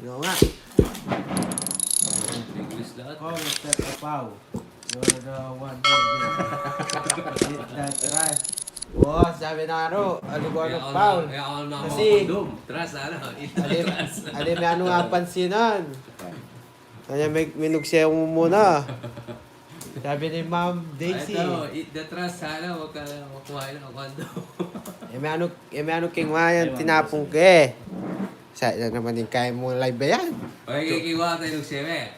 Yo nga. English lahat. Oh, Mr. Apaw. You're the one who did that trust. Oh, sabi na ano, aligon ng foul. Kaya ako na ako Kasi, kondom. Trust, ano? alim may ano nga pansinan. Kanya may minugsiya mo muna. Sabi ni Ma'am Daisy. Ito, eat the trust, sana. Huwag ka lang kukuhain ng kondom. May ano king mayan, tinapong ke. Sa naman din kaya mo live ba yan? Okay, kikiwa tayo ng siyeme.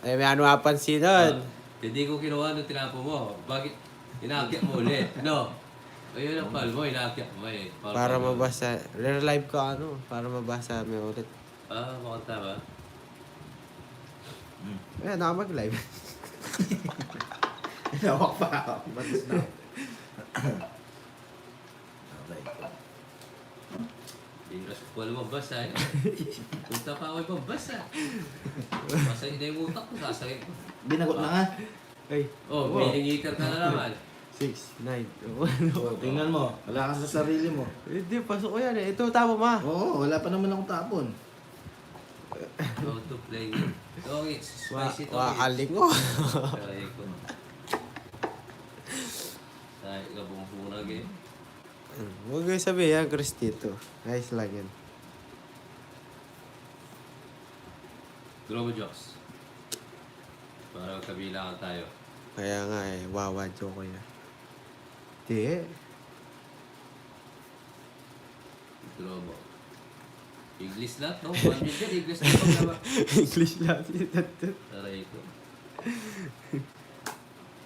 May ano nga pansinan. Hindi ko kinuha nung tinapo mo. Bakit inaakyat mo ulit? No. Ayun ang pal mo, inaakyat mo eh. Para mabasa. Live ko ano, para mabasa mo ulit. Ah, makanta ba? Ayan, nakapag-live. Nawak pa ako. Batis na. Biras ko wala mabasa eh. Punta pa ako mabasa. Masaya na yung utak ko, sasakit ko. Binagot na nga. Ay, Oh, piningiter ka na naman. 6, 9, Oh, tingnan mo. Wala ka sa sarili mo. Hindi, pasok ko yan eh. Ito, tama ma. Oo, wala pa naman akong tapon. How to play it. Okay, spicy to. Wakaling ko. Try ko. Try ka bumpunag eh. Huwag kayo sabihin yan, Cristito. Nice lang yan. Globo Jocks. Para magkabilangan tayo. Kaya nga eh, wawa joke ko yan. Di. Globo. English lahat, no? One million, English na pag English lang. Taray ko.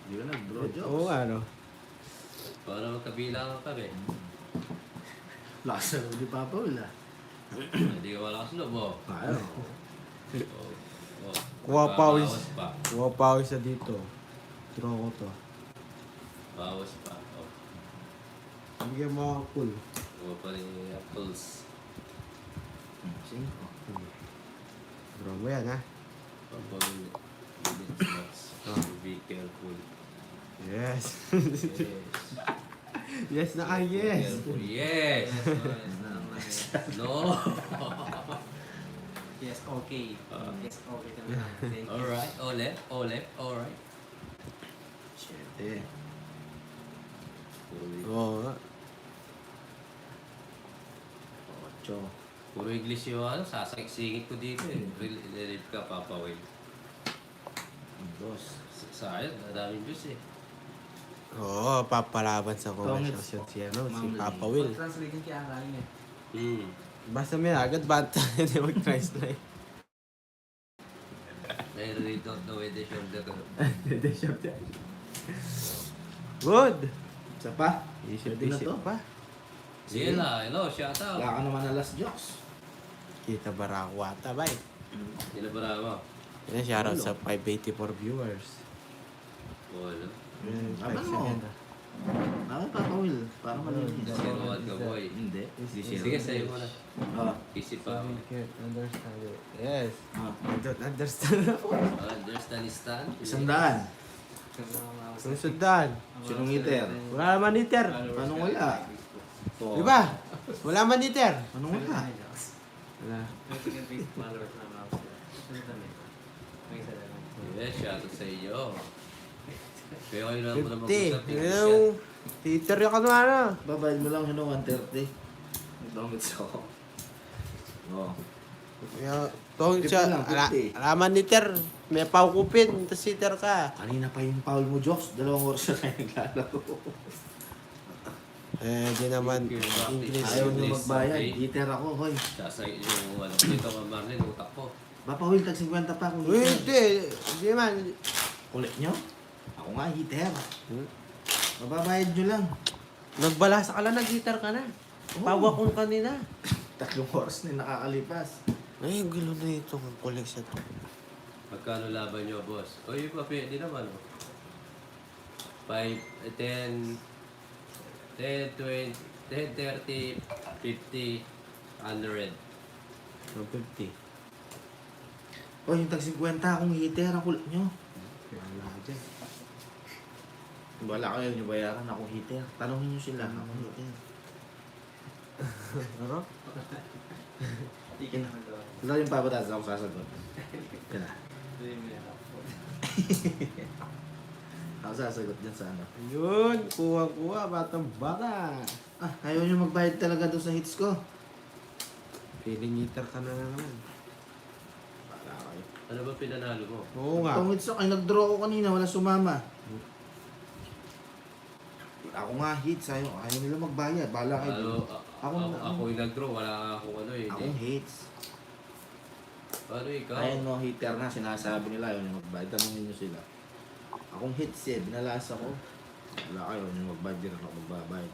Di ba nag-draw jokes? Oo nga, no? Para magkabilangan kami. Lakas na di Papa wala. Hindi ka malakas loob, oh. Ayaw. Oh. Oh. Kuha pawis. Bawas pa. Kuha pawis sa dito. Draw ko to. Bawas pa. Oh. Bigyan mo ako cool. Kuha pa rin yung apples. 5. Draw mo yan, ha? Pampamili. Minutes box. Be careful. Yes. Yes. Yes na ka, yes. Careful. Yes. No. Yes, okay. Yes, okay naman. Thank you. Alright. Olep. Olep. Alright. 7. Oo nga. 8. Puro English yung ano, sasakit-singit ko dito eh. Relieve ka, Papa Will. 2. Sayang, nadaming Diyos eh. Oo, papalaban sa comment Tongits. section si ano, si Mamali. Papa Will. Translate kaya ang kain eh. Basta may agad banta hindi mag-translate. I really don't know where they should go. Good! Isa pa? Isip-isip Pwede na to. pa. Sige na, hello, shout out. Wala ka naman na last jokes. Kita Barakwata, bye. Nilabara mo. Yan, shoutout sa 584 viewers. Wala. Aban mo. Bakit Papa Will? Para malinis. Sinuwad ka, boy. Hindi. Sige, sa'yo mo na. Ah. Isip pa ako. can't understand it. Yes. Ah. I don't understand ako. Understand is stand. 100. Susundan. Sinong iter? Wala naman iter. Paano wala? Di ba? Wala man iter. Paano wala? Wala. Followers na mga sila. Ano kami? May isa lang. Yes, shout out sa iyo. Pero kayo na po na 50. mag-usap. Yung titer yung ano ano. Babayad mo lang yun 130. Dongits ako. Oh. Yung tong 50 siya, lang, 50. alaman niter. May paukupin, tapos iter ka. Kanina pa yung foul mo, Jokes. 2 oras na kayo naglalaro. Di naman English. Ayaw nyo English, magbayad. okay. Iter ako, hoy. Sasakit yung ano dito, Marlene, utak ko. Papa Will, tag 50 pa kung Uy, iter. hindi man. Kulit nyo? Ako nga, iter. Hmm? Mababayad nyo lang. Nagbalasa ka lang, nag-gitar ka na. Pawa kong kanina. 3 oras na nakakalipas. Ay, ang gulo na ito. Ang kulik sa to. Magkano laban nyo, boss? O, yung papi, di naman, oh. 5, 10, 10, 20, 10, 30, 50, 100. 150. O, yung tag 50 akong iter. Ang kulit nyo. Wala ka dyan. Wala kayo nyo bayaran akong iter. Tanongin nyo sila. Akong iter. Ano? Ikin naman daw. Wala yung papatas ako sasagot. Yan na. Hindi mo yan ako. Ako sasagot dyan sa ano. Yun, kuha-kuha, batang bata. Ah, ayaw nyo magbayad talaga doon sa hits ko. Feeling eater ka na naman. Para kayo. Ano ba pinanalo mo? Oo nga. Itong hits ko, ay nag-draw ko kanina, wala sumama. Ako nga hits, ayaw nila magbayad. Bala kayo. Ako yung nag-draw, wala akong ano eh. Akong hits. Paano ikaw? Ayun no, hitter na, sinasabi nila ayaw nyo magbayad. Tanungin nyo sila. Akong hits eh, binalas ako. Wala kayo, ayaw nyo magbayad, di rin ako magbabayad.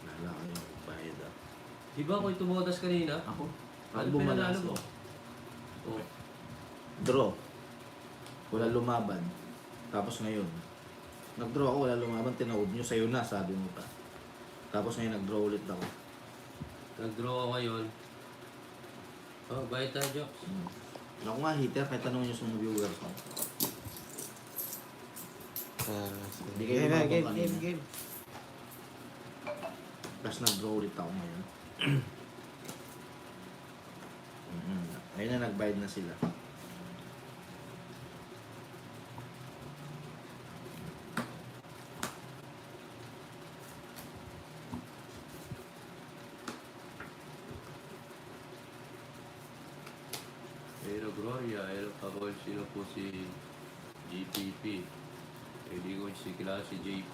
Wala kayo magbayad ah. Di ba ako yung tumutas kanina? Ako? Ano Ako pinanalo bumalas mo? eh. Oh. Draw. Wala lumaban. Tapos ngayon, nag-draw ako, wala lumaban, tinawag nyo, sa'yo na, sabi mo pa. Tapos ngayon, nag-draw ulit ako. Nag-draw ako ngayon. Oh, bayad tayo, Jokes. Ako nga, hitter, kahit tanong nyo sa mga viewers ko. Hindi kayo Game, lumabang game, kanina. game, game. Tapos nag-draw ulit ako ngayon. Ayun na, nag-bayad na sila. Pero Gloria, Parol, sino po si GPP? Hindi ko si kilala si JP.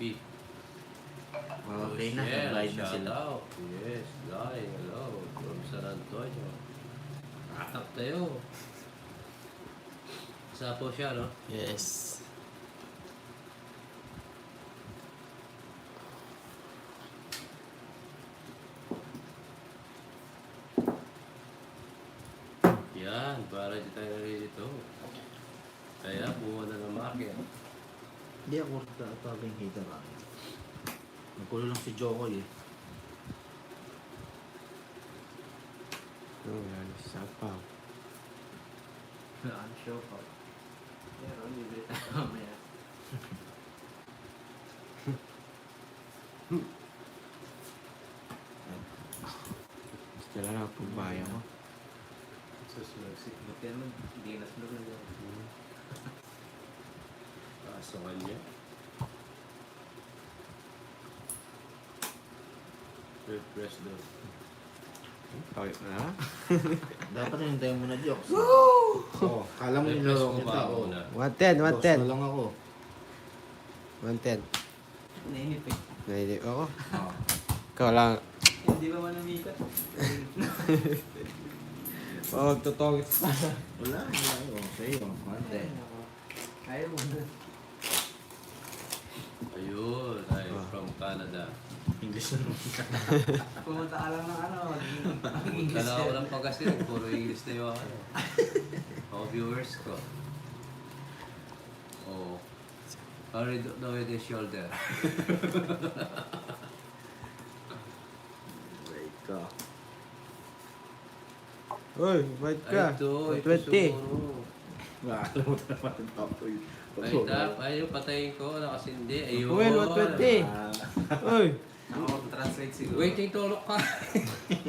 Okay na, Shell, nag-bayad na shout sila. out. Yes, guy, hello. From San Antonio. Atap tayo. Isa po siya, no? Yes. Yan, para di tayo narito. Kaya, buwan na ng market. Hindi ako tawaging hater ah. Nagkulo lang si Jokoy eh. Oo, yan. Sapaw. Ang show pa. Pero libre tayo mamaya. Gusto lang ako pagbayan ko. Susunod si Buti naman. Hindi na sunod na dyan. Kaso kanya. Press doon. Kawit na. Dapat hintayin mo na jokes. Oo! Kala mo Press niloloko mo kita. ba Oo. muna? 110, Jokes 110. na lang ako. 110. Nainip eh. Nailip ako. Oo. Ikaw lang. Hindi ba man umikot? Oo, totoo. Wala, wala. Okay, mante. Kaya mo na. Ayun, ay from Canada. English na naman. Pumunta ka lang ng ano. Punta na ako ng Pangasinan, puro English na yung ano. Mga viewers ko. Oo. Already don't know with the shoulder. Wait ka. Uy, bait ka. Ay, ito 20. siguro. Nakakalimutan naman ang topic. Ay, ayun, patayin ko, nakasindi. Ayun. Well, 120. Uy, Ako translate siguro. Waiting to look ka.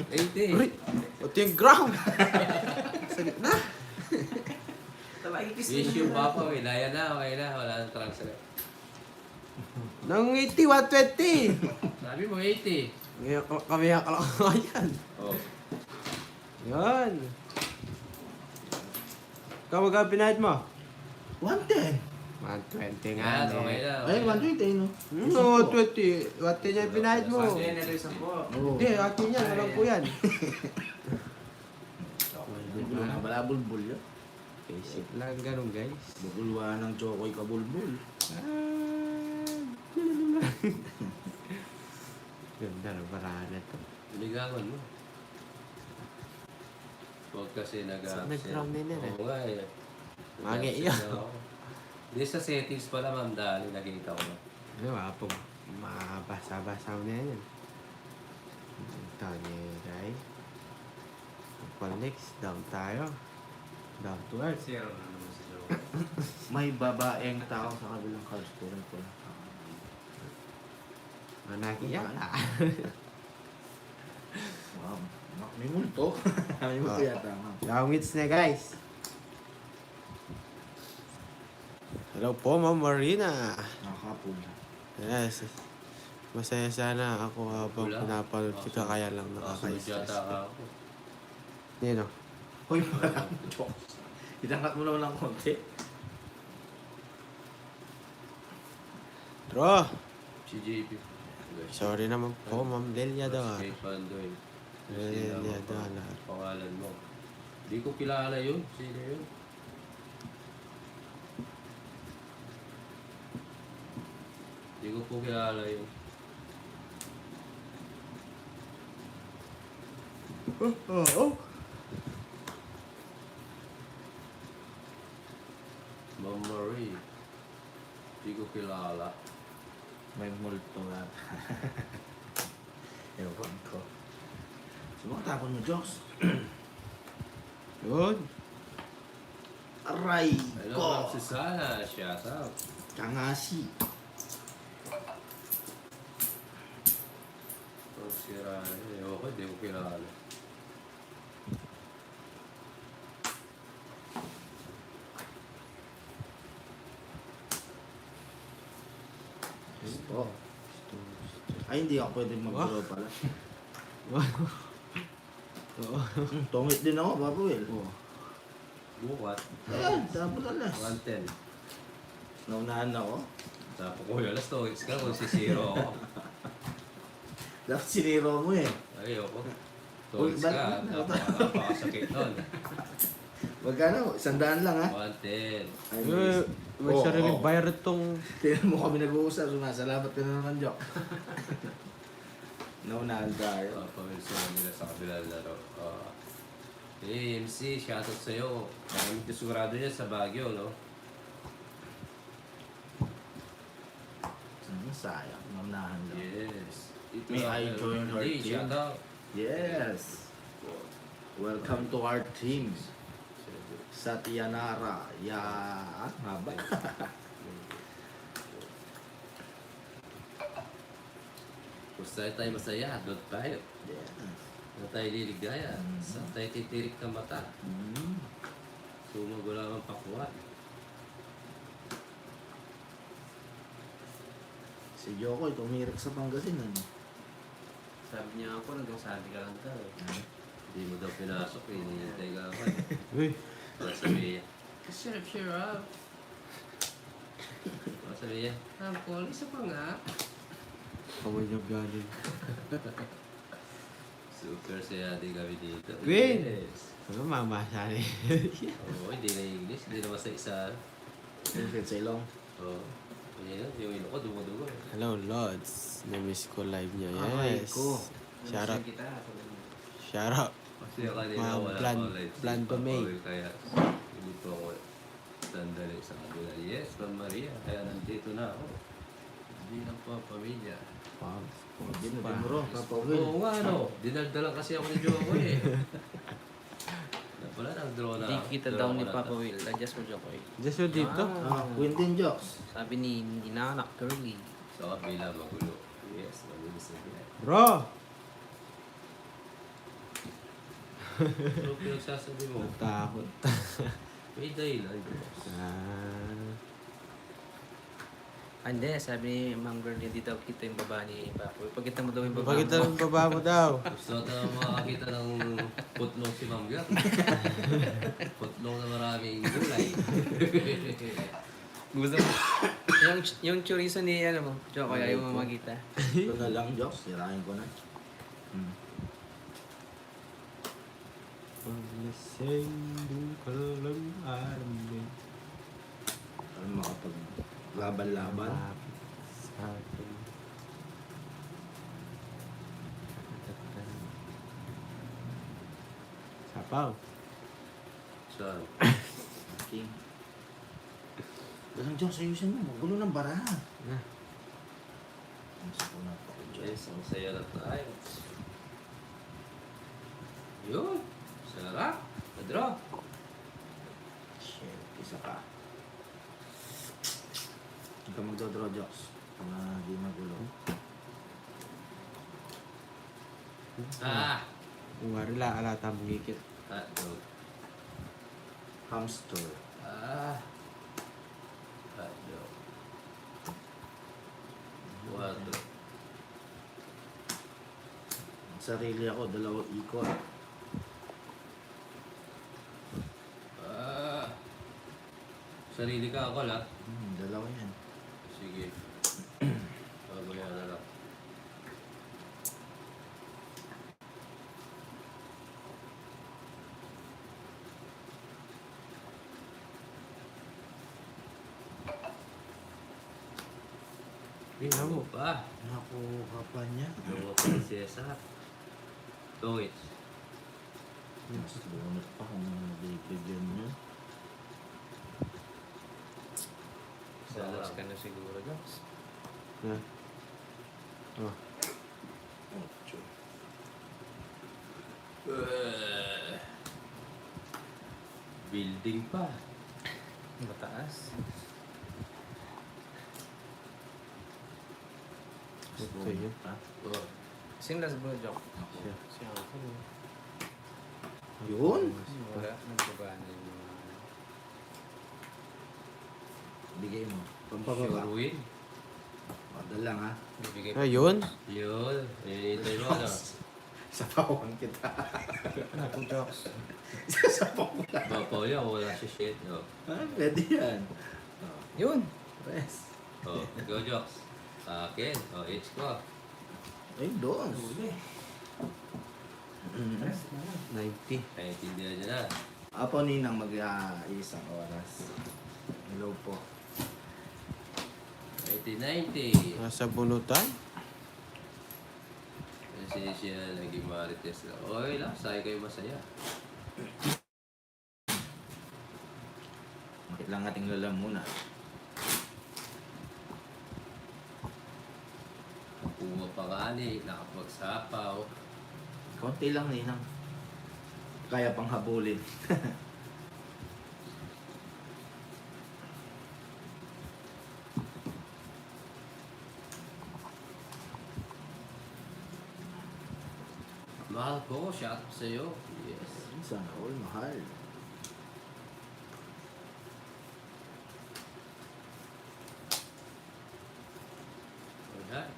80. uy. Ito yung ground. Sa gitna. Tabay kiss Wish yung papa, wilaya na, okay na, wala nang translate. Nang 80, 120. Sabi mo, 80. Ngayon, kami ang kalakaw yan. Oh. Yan. Ikaw magkano pinahid mo? 110. 120 Yan, nga. okay na. Ay, 120 no? No, 20. 110 yung pinahid mo. Kaya na rin po. Oo. Hindi, akin yan. Alam ko yan. Bulbul na, wala bulbul yun. Basic lang ganun, guys. Bubulwa ng Jokoy ka bulbul. Ganda na barahan na to. Ligawan mo. Huwag kasi Saan nag-ground din yan, eh? Oo nga eh. Magi Nag-absent yan. na ako. Di sa settings pala, ma'am, dali nakita ko na. Ano ba, pag mabasa-basa mo na yan. Ito ni Rai. Next, down tayo. Down to earth. Zero na naman si Joe. May babaeng tao sa kabilang cards ko rin po. Manaki yata. Wow. May multo. May multo yata. Ma'am. Longits na guys. Hello po, Ma'am Marina. Nakakapon. Yes. Masaya sana ako habang Wala. pinapanood kita kaya lang Nakasunod yata nakaka-stress. ako. Nino? Hoy, parang jokes. Itangkat mo naman ng konti. Bro! Si JP. Sorry naman po, Ma'am Delia daw. Kay Pandoy. Delia daw. Pangalan mo. Hindi ko kilala yun. Sino yun? Hindi ko po kilala yun. Oo. Ma'am Marie. Hindi ko kilala. May multo yata. Ewan ko. Sumakot tapon mo, jokes. Yun. Aray Hello, ko. Ma'am Susana. Shout out. Kangasi. Ang sira. Ewan ko, hindi ko kilala. Gusto. Ay, hindi ako pwede mag-draw pala. Oo. Tungit din ako, Papa Will. Bukat. Ayan, dapat alas. 110. Naunahan ako. Sapo ko yun. Alas tawits ka kung si Zero ako. Dapat siniro mo eh. Ayoko. Uy, Tawits ba't- ka. Napakasakit nun. Magkano? 100 lang ha? 110. Ay, May Oo, sariling oo. bayad tong... Tingnan mo kami nag-uusap. Sumasalamat ka na naman, Jok. Naunahan tayo. Pamilsa nila sa kabilang laro. Hey, MC, shoutout sa'yo. Maraming kasurado niya sa Baguio, no? Sayang. Naunahan lang. Yes. Ito May ang I join our Hey, team? shoutout. Yes. Welcome to our team. Satyanara. Haba. Kung saan tayo masaya, doon tayo. Yes. Na tayo liligaya. Saan tayo titirik ng mata. Sumag wala kang pakuan. Si Jokoy, tumirik sa Pangasinan. Sabi niya ako, nagsasabi ka lang daw eh. Hindi mo daw pinasok, hinihintay ka ako. Uy. Para sabihin, Chef, cheer up. Para sabihin, Paul, isa pa nga. Kamanyag galing. Super saya din kami dito. Queen! Yes. Ano mamasali? Oo, hindi na English, hindi na basta isa. Infit sa ilong. Oo. Yan, yung ilo ko, dugo-dugo. Hello, Lods. Na-miss ko live niya. Aray Yes. ko. Shout out. Kita, sabi niya. Shout out. Kasi kanina Mga wala plan- ko live. plan to make. Kaya hindi po ako sandali sa kabila. Yes, Ma'am Maria. Kaya nandito na ako. Hindi na po pamilya. Wow. Hindi na din bro, Papa Will. Oo nga, no. Dinaldalan kasi ako ni Joko eh. Wala nang draw na. Hindi kita draw daw ko ni na Papa to. Will. Adjust mo dyan ko eh. Just yun dito. Quintin Jokes. Sabi ni Inanak Curly. Sa kabila magulo. Yes, magulo sa kabila. Bro! Ano pinagsasabi mo? Takot. May dahilan. boss. Hindi, sabi ni Ma'am Girl, hindi daw kita yung baba ni Papa Will. Pagkita mo daw yung baba Pakita mo. ng baba mo daw. Gusto natin ang makakita ng putlong si Ma'am Gar. Putlong na maraming gulay. Gusto mo. yung chorizo ni ano mo, Joko, ayaw mo makita. Ito na lang Jokes, sirahin ko na. Paglasing ka lang amin. Para makapag-laban-laban. Sa akin. Sapaw. Saan? King. Dalang Jokes, ayusin mo. Magulo ng baraha. Ang sapo na po, Jokes. Yes, ang saya na tayo. Yun. Sarap. Nadraw. Shit, isa pa. Huwag ka magdodraw, Jokes. Para di magulo. Ah! Kung nga rin alata mong gigit. Hotdog. Hamster. Ah! Hotdog. Water. Sarili ako, dalawang ikot. Ah! Sarili ka ako lang. Dalawa yan. Sige. Babayan na lang. Tingnan mo. Pa. Nakuha pa niya. Gawa pa ni Cesar. Towit. Mas bunot pa kung bibigyan niya. Salas ka na siguro, Joks. Ha? Oh. Ocho. Building pa. Mataas. Mas Ito bunot yun. pa. Oh. Sing last bro, Jok. Siya. Siya ako. Yun. Wala, nagpabana yung mga... Bigay mo. Pampababa. Sure win. Madal lang ha. Bibigay Ayun. Yun. Hinihintay mo ano. Sa pawan kita. Ano po, Joks? Sa pawan. Bapaw yan. Wala si shit. Oh. Pwede yan. Oh, Yun! rest. Oh. Go Jocks. Sa akin. Oh. It's ko. Ay, dos. 90. Naintindihan niya na. Apo ninang mag-isang oras. Hello po. 1990. Nasa bunutan. Kasi siya naging marites na. Okay lang. Sa'yo kayo masaya. Bakit lang ating lalamunan? Puma pa kani. Nakapagsapaw. Konti lang ninang. Kaya pang habulin. Mahal ko. Shout out sa'yo. Yes. Sana all mahal. Alright.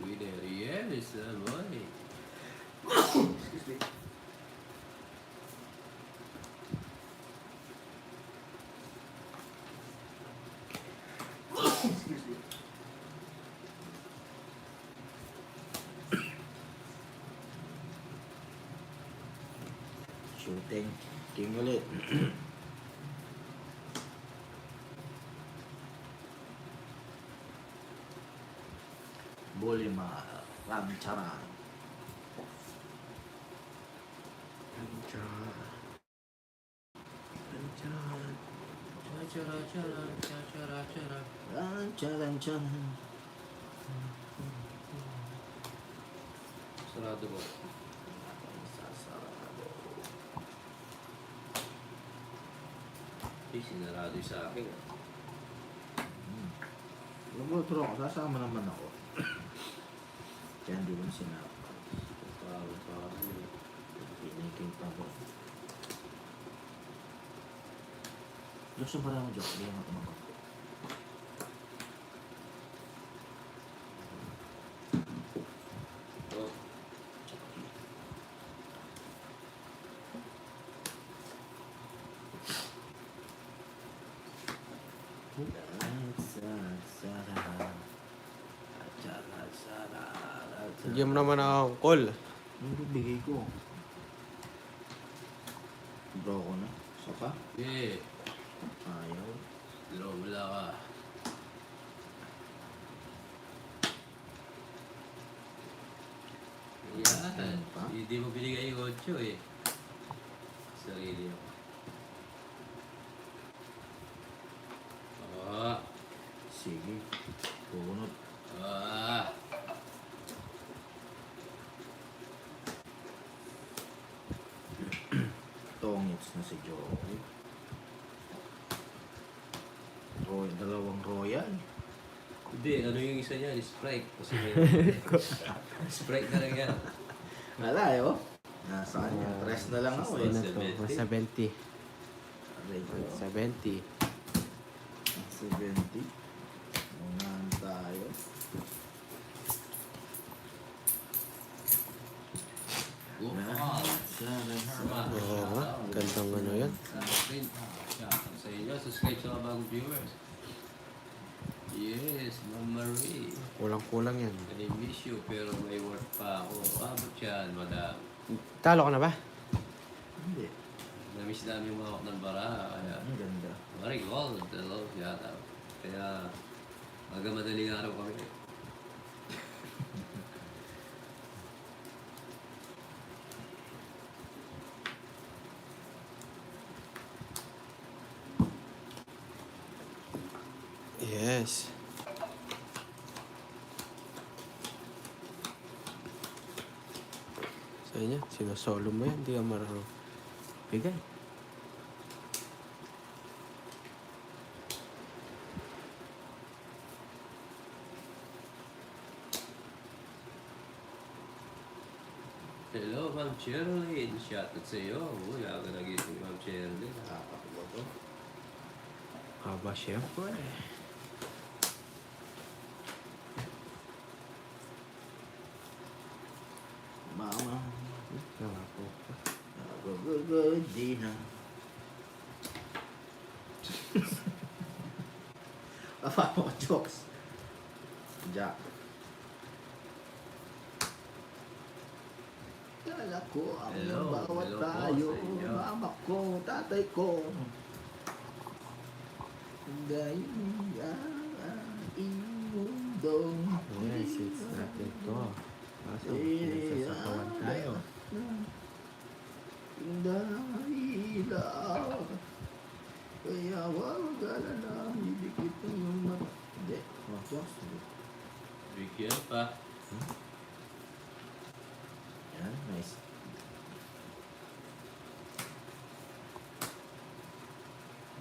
Winner, yes, boy. Excuse me. Excuse me. Shooting. King ulit. Bolima. Ramcharan. Chara, chara, chara, chara. Ramcharan. Sarado mo. Sasarado. Eh, sinarado yung sa akin. Lumutro ako, sasama naman ako. Kaya hindi mo sinapa. Parang. Piniking pa ko. Diyos sa parang Diyos, hindi ako tumabag. Oh. Bigyan mo naman akong call. Yung bibigay ko. Bro ko na. Isa pa? Eh, Ayaw. wala ka. Yan. Hindi mo binigay yung 8 eh. Sarili mo. Ah. Sige. Punot. Ah. notes na si Joey. Dalawang Royal. Hindi, ano yung isa niya? Sprite. Kasi may... Sprite na lang yan. Wala eh, oh. Nasa kanya. Tres na lang ako eh. Ano to? 170. Aray ko. 170. 70. Unahan tayo. Wow. Oo, gandang ano yan. Sa inyo, subscribe sa mga bagong viewers. Yes, Ma'am Marie. Kulang-kulang yan. I miss you, pero may work pa ako. Abot yan, madam. Talo ka na ba? Hindi. Namiss namin yung mga ng bara. Kaya, Ang ganda. Marie Gold, hello, yata. Kaya, maga madaling araw kami. Yes. Sa inyo, sinasolo mo yan. Hindi ka marunong. Bigay. Hello, Ma'am Cheryl. Shoutout sa iyo. Uy, aga nagising, Ma'am Cheryl. Nakakakuha to. Aba, syempre. Mama. Nakapo. Good dinner. Apa mo, jokes? Jack. Kala ko, ako Hello, yung bawat hello po tayo. sa inyo. Mama ko, tatay ko. Gayon ang imundo. Yes, it's natin to. Kaso, nasasapawan tayo. Dahil kaya wag alala, hidikit mo yung mata. Hindi, Diyos. Bigyan pa. Yan, nice.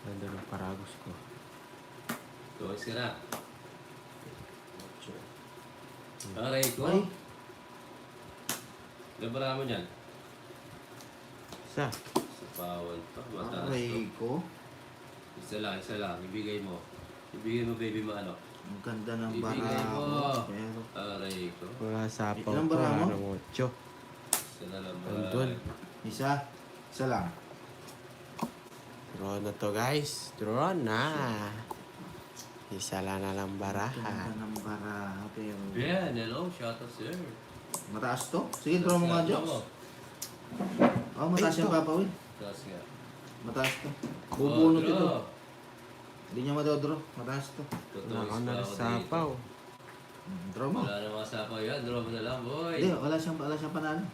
Ganda ng paragos ko. Tuwag ka na. Ocho. Aray ko. Ay, Labara mo niyan. Isa. Sa pawal pa. Mataas aray to. ko. Isa lang, isa lang. Ibigay mo. Ibigay mo, baby mo, ano. Ang ganda ng Ibigay bara mo. mo. Pero, Aray ko. Wala sapaw Ilang to. bara mo? Ano mo? Tiyo. Isa na lang. Andun. isa. Isa lang. Draw na to, guys. Draw na. Isa lang na lang Ang barahan. ganda ng bara. Pero, Ben, hello. Shoutout, sir. mataas to? Sige, draw mo nga, Jokes. Oh, mataas Ay, yung ito. papawin. Taas nga. Mataas to. Bubunot Oh, ito. draw. Hindi niya madodro. Mataas to. Totoo, Wala ka na isa rin ako sapaw. Draw dito. mo. Wala na mga sapaw yan. Draw mo na lang, boy. Hindi, wala siyang panalo.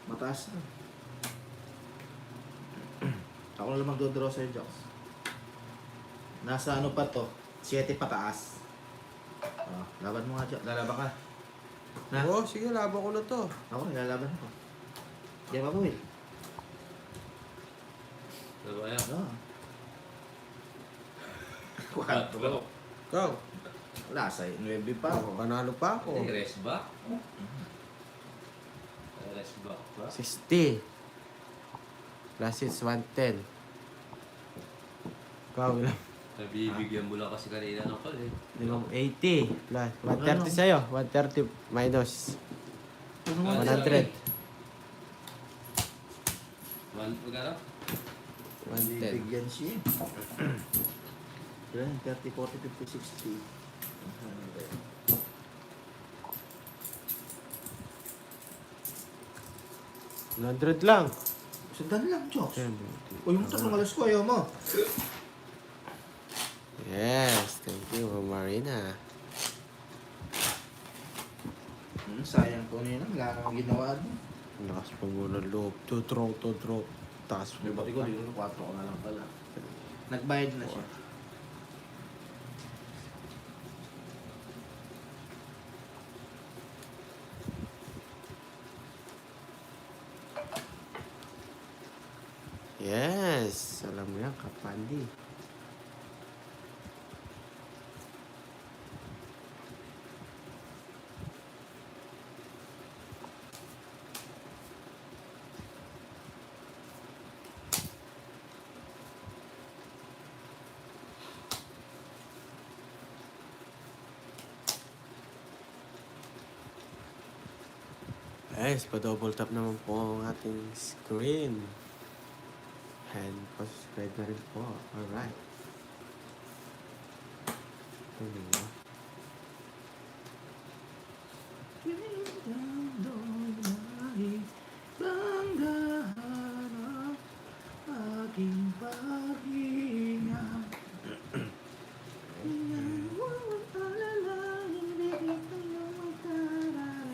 Mataas to. Ako na lang magdodraw sa'yo, Jokes. Nasa ano pa to? 7 pataas. Oh, laban mo nga, Jokes. Lalaban ka. Na? Oo, sige, laban ko na to. Ako, nilalaban ako. Hindi ba, Will? Ano ba yan? Oo. 4. Ikaw. Wala, sa 9 pa ako. Panalo pa ako. Hindi, rest back. Rest back ba? 60. Plus it's 110. Ikaw lang. Nabibigyan mo lang kasi kanina ng call eh. 80. Plus 130 sa'yo. 130 minus Ano nga? 100. Magkano? 110. Bigyan siya. Ilan? 30, 40, 50, 60. 100 lang. Sundan lang, Jokes. O yung tatlong alas ko, ayaw mo. Yes, thank you, Marina. Sayang ko nila. Wala nang ginawa doon. Ang lakas pa muna loob. To draw. Taas mo May ba bati ko, dito 4 ko na lang pala. Nagbayad na siya. Bayaran mo yan, kapandi. Guys, pa-double tap naman po ang ating screen. And pa-subscribe na rin po. Alright. Ano ba? Aking pahinga.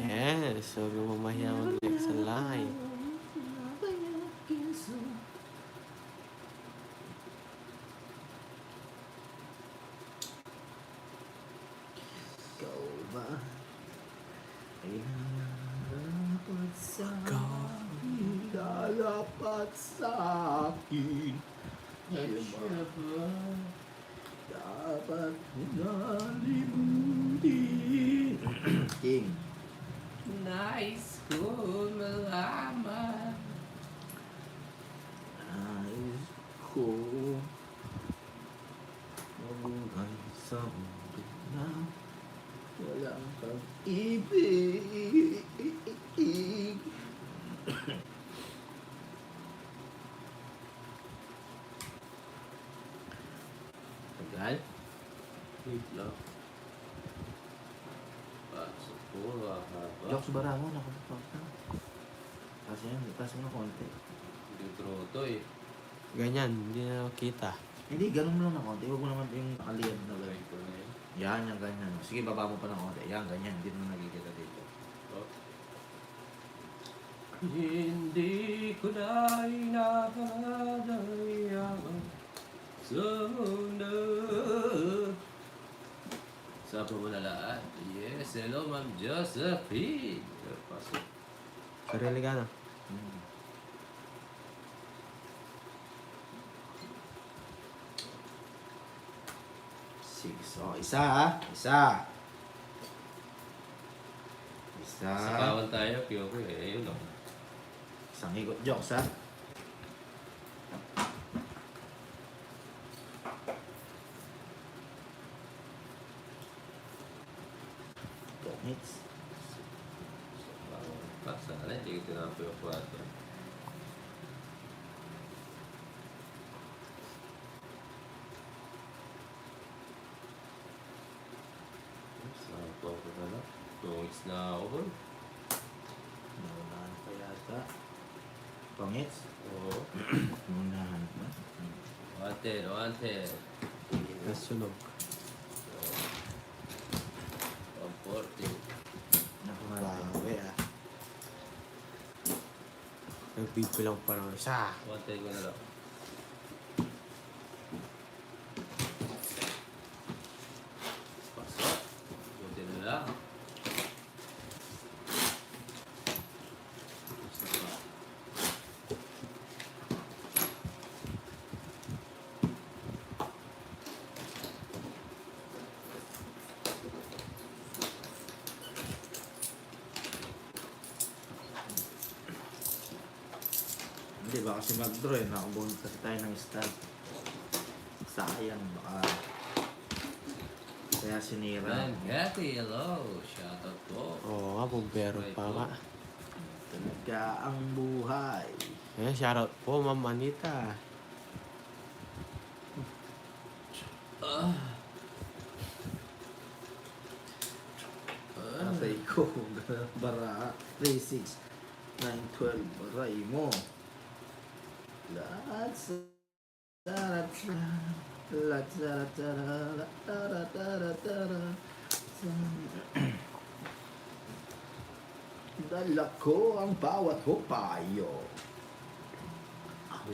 Yes, so lumamahiya ang next sa live. Ikaw ba ay narapat sa akin? Narapat sa akin. Dapat nalimutin. King. Nice ko malaman. Nais ko mabuhay sa mundo na walang pag-ibig. Tagal? Wait lang. Pasok po, haba. Jokes Barangon, nakapapag na. Kasi yan, itas mo na konti. Hindi troto eh. Ganyan, hindi na makita. Hindi, ganun mo lang na konti. Huwag mo naman yung nakaliyad na Try gano'n. ko na yun. Yan, yan, ganyan. Sige, baba mo pa ng konti. Yan, ganyan. Hindi mo nakikita dito. Oh. Hindi ko na inahadayaan sana. Sabi mo na lahat. Yes, hello Ma'am Josephine. Pasok. Sarili ka na. Hmm. Six. So, isa ha. Isa. Isa. Sa kawan tayo, Kyoko eh. Ayun o. Isang ikot jokes ha. Hits. Sana, hindi ko tinapo yung kwarto. Saan po ako na lang? 2 weeks na ako. Boy. Naunahan pa yata. Pangits? Oo. Naunahan pa. Wanted, wanted. Nasunog. 140. Nakumalang. Grabe ah. Nagbibilang pa ng isa. Wanted ko na lang. Pasok. Buti na lang. Hindi ba kasi mag-draw eh. Nakabunod kasi tayo ng start. Sayang baka. Kaya sinira. Man, Kathy, hello. Shoutout po. Oo nga, bumbero pa nga. Talaga ang buhay. Eh, shoutout po, Ma'am Anita. Atay ko. Bara. 3, 6, 9, 12. Baray mo. Lahat sa... Dala ko ang bawat hupayo.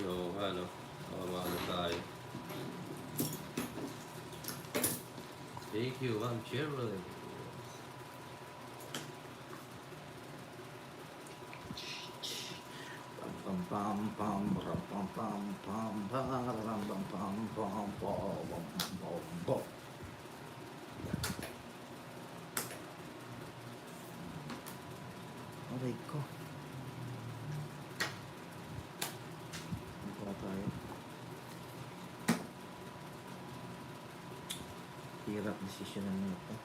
Yo, ano? Mamahalo tayo. Thank you, Ma'am Cheryl. Pam pam pam pam ram pam pam pam pam ram pam pam pam pam pam pam. Aray ko. Ano pa tayo? Hirap desisyonan mo ito.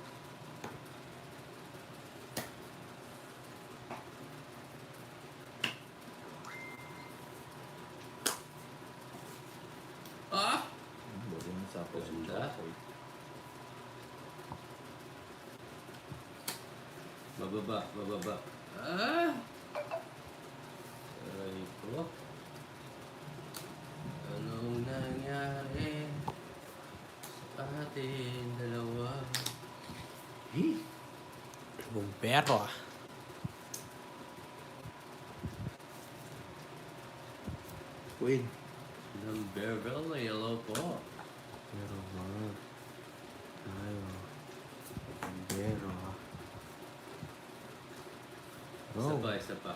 Ah! Bago yung sapo sa Ganda. sapo. Bababa, bababa. Ah! Aray ko. Anong nangyari sa ating dalawa? Hey! Bumbero ah. Queen. Number Bell, yellow po. Pero man. Ayo. Bumbero ah. Isa pa, isa pa.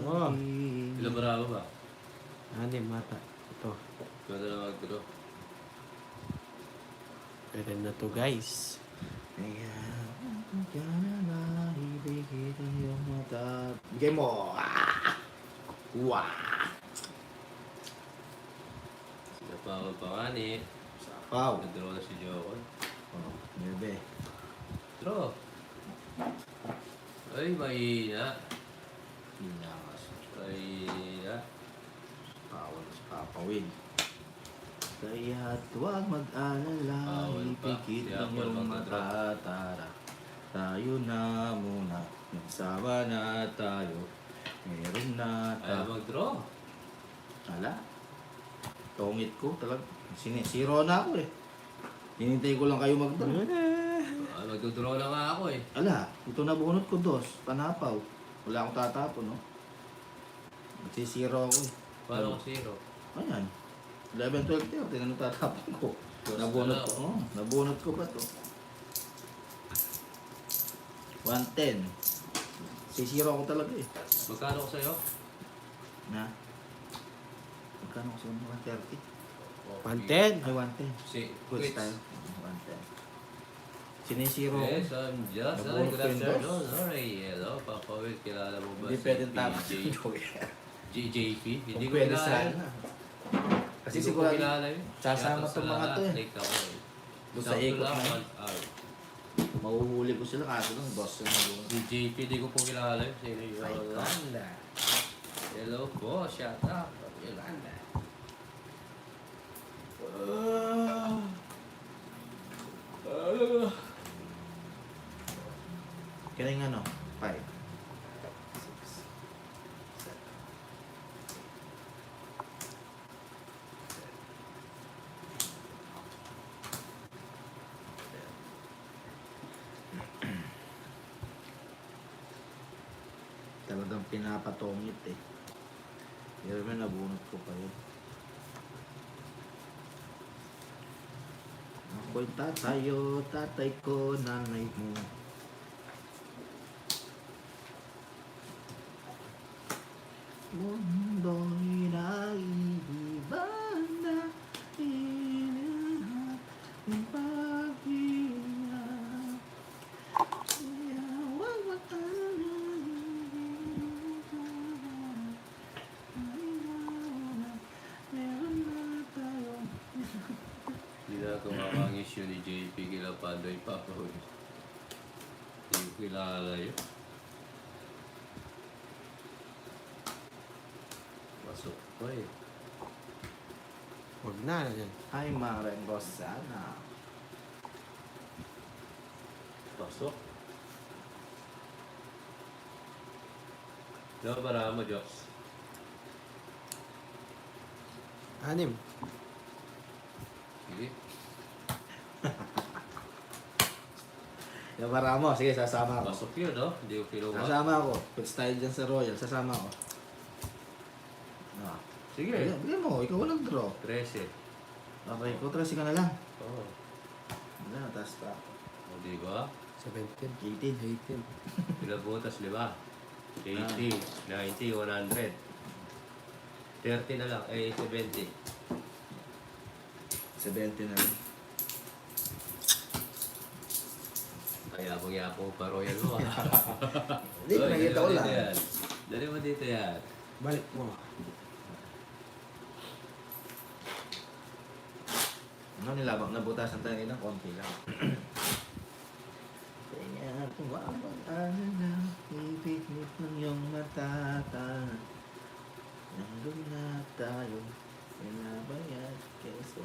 Oh. Ilang marami ba? Anim mata. Ito. Ganda na mag-draw. Pwede na to guys. Kaya, kaya na ibigay ang iyong mata. Bigay mo! Ah! Wah! Sila pa ako pangani. Sapaw! Nag-draw na si Jokon. Oh, nebe. Draw. Ay, mahina. Hinakas. Mahina. Pawal sa papawin. Kaya't huwag mag-alala, Bawal pa. ipikit Si ang Apple iyong magdadra. matatara. Tayo na muna, nagsama na tayo. Meron na Ayaw tayo. mag-draw. Ala, tongit ko talaga. Sinisiro na ako eh. Hinintay ko lang kayo mag-draw. Ah, mag-draw na nga ako eh. Ala, ito na bunot ko, dos. Panapaw. Wala akong tatapon, no? Nagsisiro ako eh. Paano ko zero? Ayan. 11, 12, 13, ano tatapon ko? Dos Nabunot na ko. lang. Oh, nabunot ko ba to? 110. Sisiro ako talaga eh. Magkano ko sa'yo? Na? Magkano ko sa 130? 110. Ay, 110. Si Good Quits. style. 110. Sinisiro ko. Yes, I'm just. Ay, Nabunot good ko yung afternoon. Alright, hello. Papa Will, kilala mo ba Hindi pwedeng tapos. JJP? Hindi Kung ko pwede kilala. sana. Kasi Hindi ko sigurado, kilala yun. sasama Shoutout tong sa mga to lahat. eh. Late ako eh. Doon sa Sakto ikot lang, na yun. 1 hour. Mahuhuli ko sila kaso lang, boss yung nabunot. JJP, di ko po kilala yun. Sino yun? Ay, Yolanda. Hello po, shout out. Yolanda. Kaya ano? 5. 6. 7. Talagang pinapatongit eh. Pero may nabunot ko pa yun. Ako'y tatayo, tatay ko, nanay mo. Mundo'y naiiba na inahan ng paghihirap. Kaya huwag meron na tayo. Hindi na tumama ang issue ni JP kila Pandoy Papa Will. Hindi ko kilala yun. Pasok pa eh. Huwag na yan. Ay, Maren Rosana. Pasok. Diba para mo, Joks? Anim. Sige. Yung maramo, sige, sasama ako. Pasok yun, no? Hindi ko kinuha. Sasama ako. Put style dyan sa Royal, sasama ako. Ah. Sige. Bigyan mo, ikaw walang draw. 13. Okay, kutrasi ka na lang. Oo. Wala, taas pa ako. O, di ba? 17. 18. 18. Ilang butas, 5. 80, 90, 100. 30 na lang, 70. 70 na lang. Kaya yapong pa Royal mo. Hindi, nakita ko lang. Dali mo dito yan. Balik mo. Ano nilabang nabutasan tayo ng konti lang. Kaya tuwawag na ipiknit ng iyong matata. Nandun na tayo, pinabayad keso.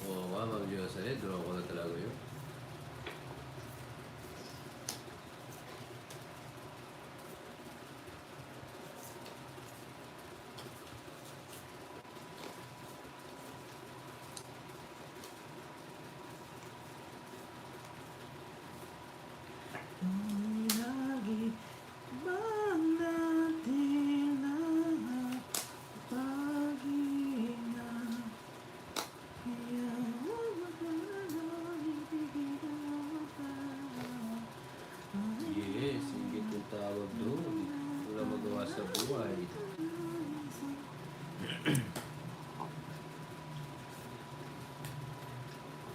Oo nga, Ma'am Diyos, draw ko na talaga yun. Lagi bang natin ang pag-iingat? Kaya huwag maglalawin, ibigin Yes, hindi kong tawag doon. Wala magawa sa buhay.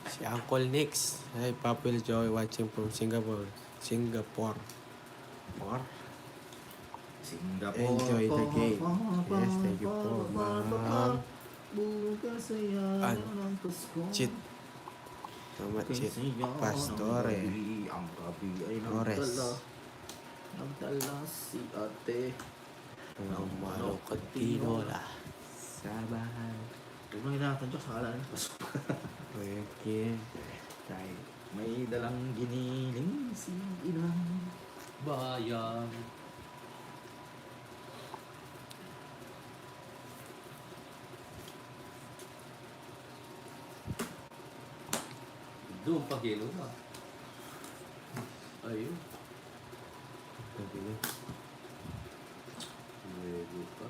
Si Uncle Nix. Hi, Papel Joy watching from Singapore. Singapore. Singapore. Enjoy the game. Yes, thank you po, ma'am. Bukas ay An- araw ng Pasko. Cheat. Tama, cheat. Pastore. Ang gabi ay Torres. nagdala si ate. Ang manok at tinola. Sabahan. Huwag nang hinahatan Diyos, akala ng Pasko. Okay. Tayo. May dalang giniling si inang. Bayan. Doon pa kinuha. Ayun. Sabi niya. Nego pa.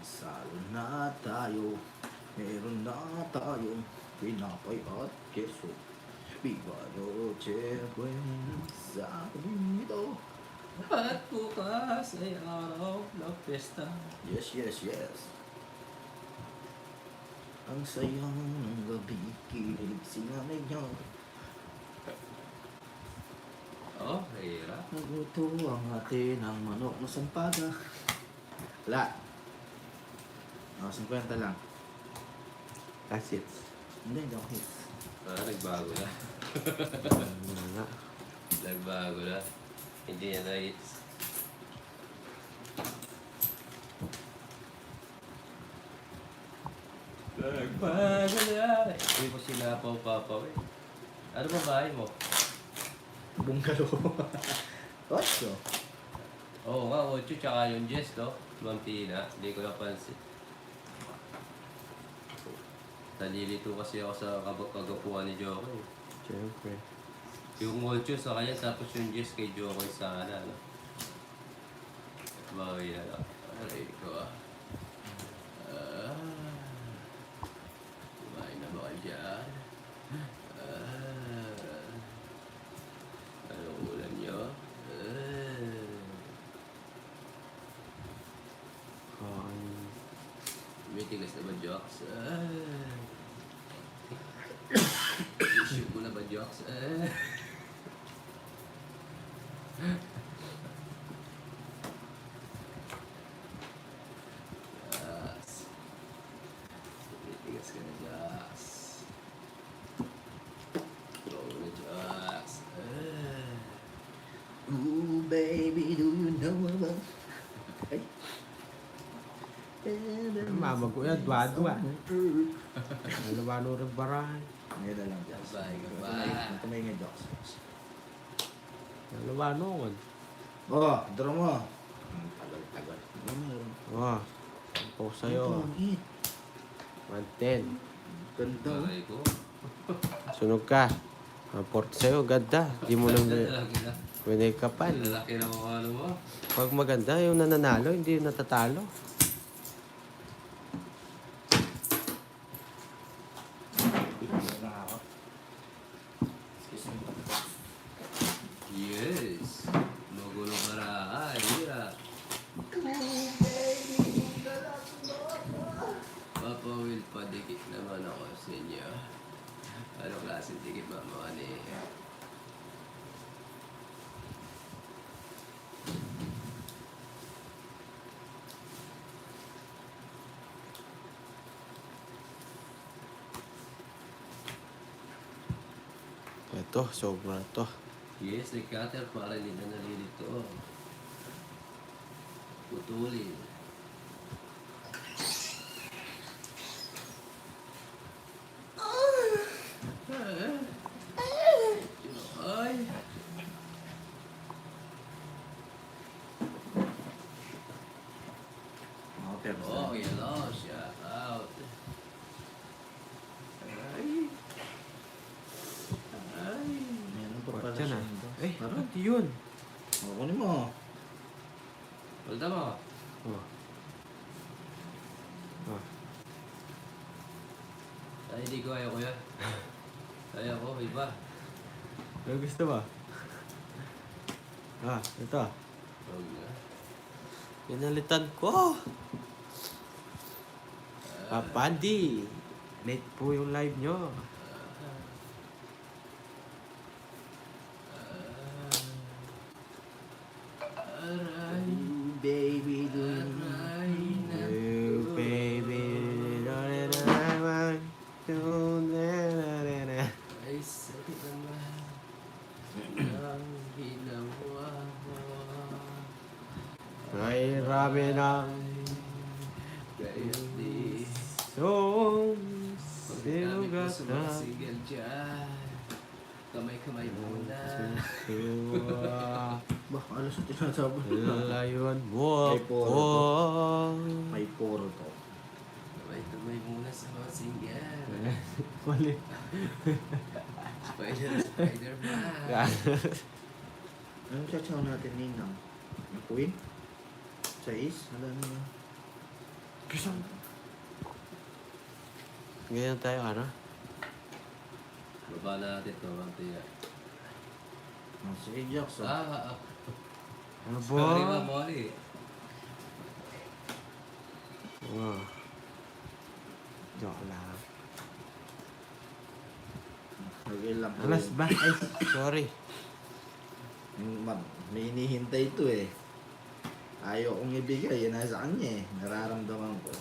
Salo na tayo. Meron na tayong pinapay at keso. Viva Noche Buena sa dito. At bukas ay araw ng pesta. Yes, yes, yes. Ang saya ng gabi, kinilig si nanay niya. Oh, hirap. Nagluto ang ate ng manok na sampaga. Wala. 50 lang. That's it. Hindi, hindi ako hit. Nagbago na. Ano nga. Nagbago na. Hindi niya na-hits. Nagbago na. Hindi ko sinapaw-papaw eh. Ano ba bahay mo? Bungalo. Ocho. Oo nga, 8 tsaka yung Jess, no? Mantina. Hindi ko napansin. Nalilito kasi ako sa kagapuan ni Jokoy. Siyempre. Yung 8 sa kanya, tapos yung Jess kay Jokoy sa kanan, no? Bawi na lang. Aray ko ah. Kumain na ba kayo dyan? Anong ulam nyo? May tigas na ba, Jocks? Issue mo na ba, Jocks? Jocks. May tigas ka na, Jocks. Go na, Jocks. Ooh, baby, do you know about... Ay. Mama ko yan, dwa-dwa. Ano ba rin barahan? Ngayon na lang, Jocks. Goodbye, goodbye. Natumay nga, Jocks. Ano ba noon? Oh, draw mo. Tagal. Meron. Oh, po sa'yo. Eat. 110. Ganda. Aray ko. Sunog ka. Report sa'yo, ganda. Di mo lang... Talaga na. Winikapan. Lalaki na mga ano mo. Pag maganda, yung nananalo, hindi yung natatalo. Yes. Magulo para. Hira. Papa Will, padikit naman ako sa inyo. Ano klaseng dikit mama ni? Ito, sobra to. Yes, may cutter para hindi na nalilito. Putulin. Ay! Okay, Oh, yellow. Shout out. Ay! Ay! Meron pa pala Diyan siya ah. nito. Eh, Parang, hindi yun. kunin mo. Palda mo. Oh. Oh. Ay, hindi ko ayaw ko yan. Ayaw ko, iba. Ano gusto mo? Ah, ito. Huwag na. Pinalitan ko. Papandi. Late po yung live nyo. Aray, Baby, do aray, You baby. ay sakit naman ang ginawa mo. Ay, rami ng Kaya di song pagkakami ko sinugat sa na mga single dyan. Kamay-kamay muna. suwa. Bah, ano sa tinasabi? Layuan mo May poro ako. May poro to. Kamay-kamay muna sa mga single. Mali. Spider-Man. Ano chachaw natin, Ninang? Yung queen? Sa is? Alam mo. Ganyan tayo, ano? Baba natin ito, Mantia. Sige, Jokes. Ano Sorry, ba? Molly. Oh. Joke lang. Okay lang. Alas ba? Ay, sorry. May hinihintay ito eh. Ayaw kong ibigay. Yan nasa kanya eh. Nararamdaman ko.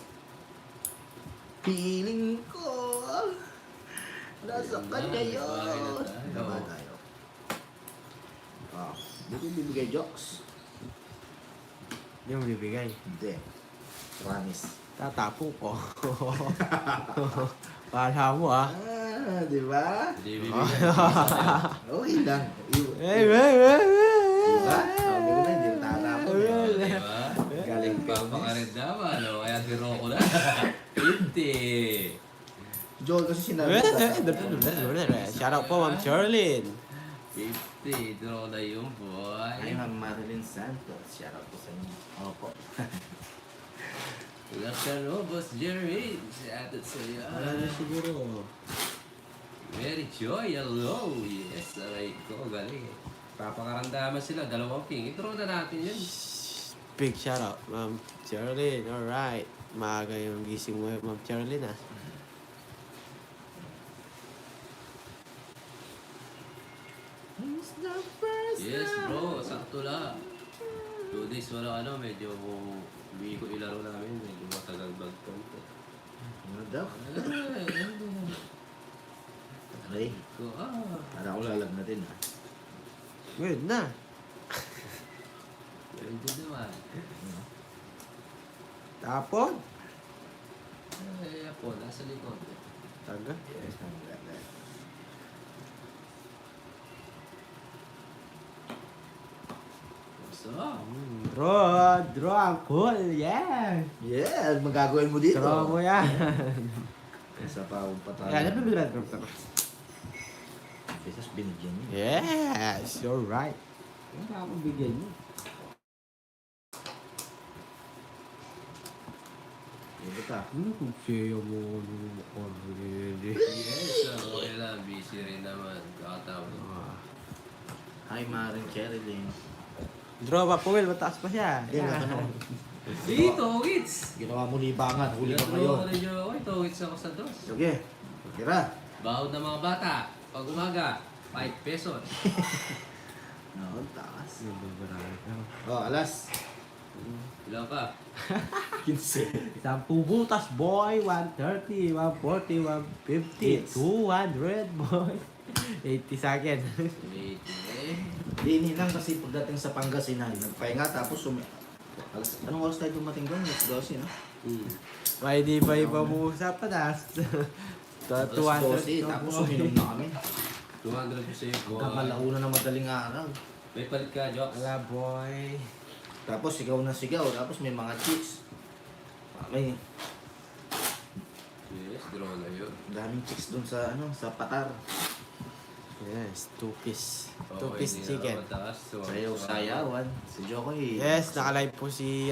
Feeling ko. Nasa kanya yun. Ano ba tayo? Ah, di ko bibigay jokes. Yung bibigay. Hindi. Promise. Tatapo ko. Para mo ah. Ah, di ba? Hindi bibigyan. Okay lang. Eh, eh. Diba? Sabi ko na, hindi mo tatapon. Di ba? Galing pa. Pagpakarin naman, ano? Kaya si Rocco na. 50. Joel kasi sinabi ko. Shout out po, Ma'am Charlene. 50. Draw na yung boy. Ay, Ma'am Marilyn Santos. Shout out po sa inyo. Opo. Lakano, Boss Jerry. Shout out sa iyo. siguro. Mary Joy, hello. Yes, aray ko. Galing. Papakarandaman sila. Dalawang king. I-draw na natin yun. Big shout out, Ma'am Charlene. Alright. Maaga yung gising mo, Ma'am Charlene ah. Yes, bro. Sakto lang. 2 days wala ano. Medyo hindi ko ilaro namin. Medyo matagal bag konti. Ano daw? Ah, Aray. ko, Para ako lalagnatin ah. Good na. Pwede naman. Tapon. Ay, po, nasa likod. Taga. Yes, Ma'am Marilyn. So, Draw ang cool. Yeah. Yeah, magagawin mo dito. Draw mo yan. Isa pa akong patalo. Yan, Beses binigyan niya. Yes, you're right. Wala akong bigyan mo. Ito ka. Ano kung siya mo already? Yes, okay lang. Busy rin naman. Kakatawag. Hi, Maring Cherilyn. Draw pa po, Will. Mataas pa siya. Hindi, ano. Dito, hits! Ginawa mo libangan. Huli ka ngayon. Ito, hits ako sa dos. Sige. Tira. Bawod ng mga bata. Pag umaga, 5 pesos. No, taas. Ano? Oh, alas. Ilan pa? 15. 10 butas, boy. 130, 140, 150, 200, boy. 80 sa akin. 80 Dini lang kasi pagdating sa Pangasinan, nagpahinga tapos anong oras tayo dumating doon? 12, no? May di ba iba mo usapan ah? 200. Tapos uminom na kami. 200 po sa'yo. Hanggang alauna na madaling araw. May palit ka, Jokes. Wala, boy. Tapos sigaw na sigaw, tapos may mga chicks. May Yes, draw na yun. daming chicks doon sa sa Patar. Yes, 2-piece. Okay, 2-piece hindi chicken. na mataas. So, Sayaw-sayawan. Si Jokoy. Yes, nakalive po si,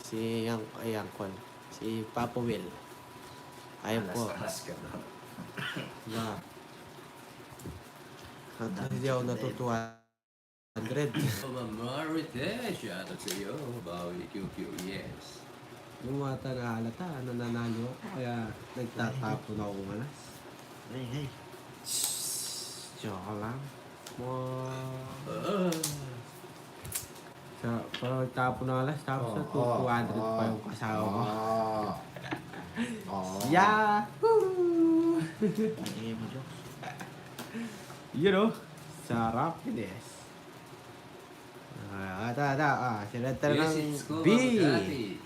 si Angkol. Si Papa Will. Ayun po. Alas ka na. Na. Hindi ako natutuwa. 100. Mama Marites, shout out sa iyo. Bawi QQ, yes. Yung mata na halata, nananalo ako. Kaya nagtatapon ako ng alas. Hey. Joke lang. Ah. Parang nagtapon ng alas, tapos na 200 pa yung kasama ko. Yahoo! Ang ingay mo, Jokes. You know, sarap this. Sinenter Yes, ng it's cool. B. Makati.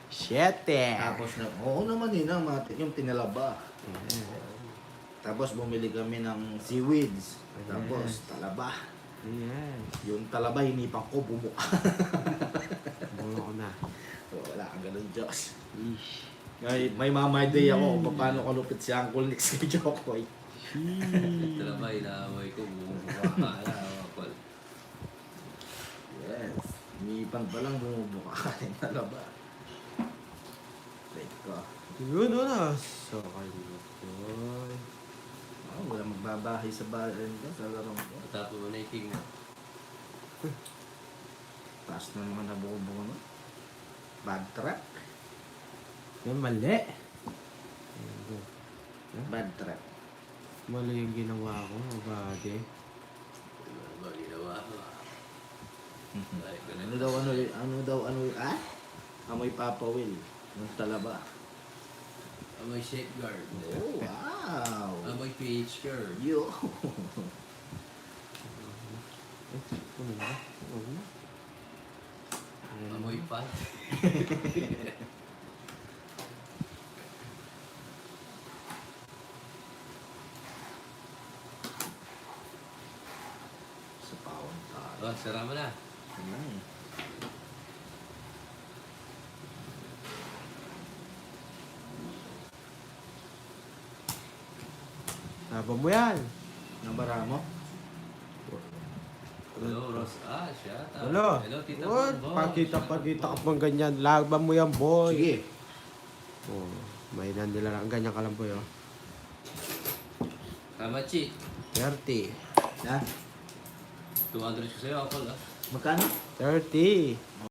7. Tapos na, oo naman yun, yung tinalaba. Tapos bumili kami ng seaweeds. Tapos talaba. Yes. Yung talaba, hinipan ko, bumuka. Bulo ko na. Wala kang ganun, Diyos. Ish. May mamay day ako kung paano kalupit si Uncle Nick kay Jokoy. Ito lang ba, inaaway ko. Bumukha ka na, Paul. Yes. Hinipan pa lang, bumubuka yung talaba. Wait ko. Yun na. So, kayo boy. Oh, wala magbabahay sa bahay sa larong ko. Tapos mo na yung king mo. Taas na naman nabubuo mo. Bad trap. Yan, mali. Bad trap. Mali yung ginawa ko, buddy. Ano ba ginawa ko? Ay, Ano daw, amoy Papa Will. Yung talaba. Amoy safeguard. Oh, wow. Amoy PH curve. Yo. Ano na? Ano na? Amoy pan. Sa pawon tayo. Oh, sara mo na. Ano eh. Laban mo yan. Nabara mo? Hello, Ross. Shout out. Hello. Hello, Tita What? Bonbon. Pakita ka pang ganyan. Laban mo yan, boy. Sige. Oh, may nandila lang. Ganyan ka lang, boy, oh. Kamachi. 30. Ha? 200 ko sa'yo, Apple, ah. Magkano? 30.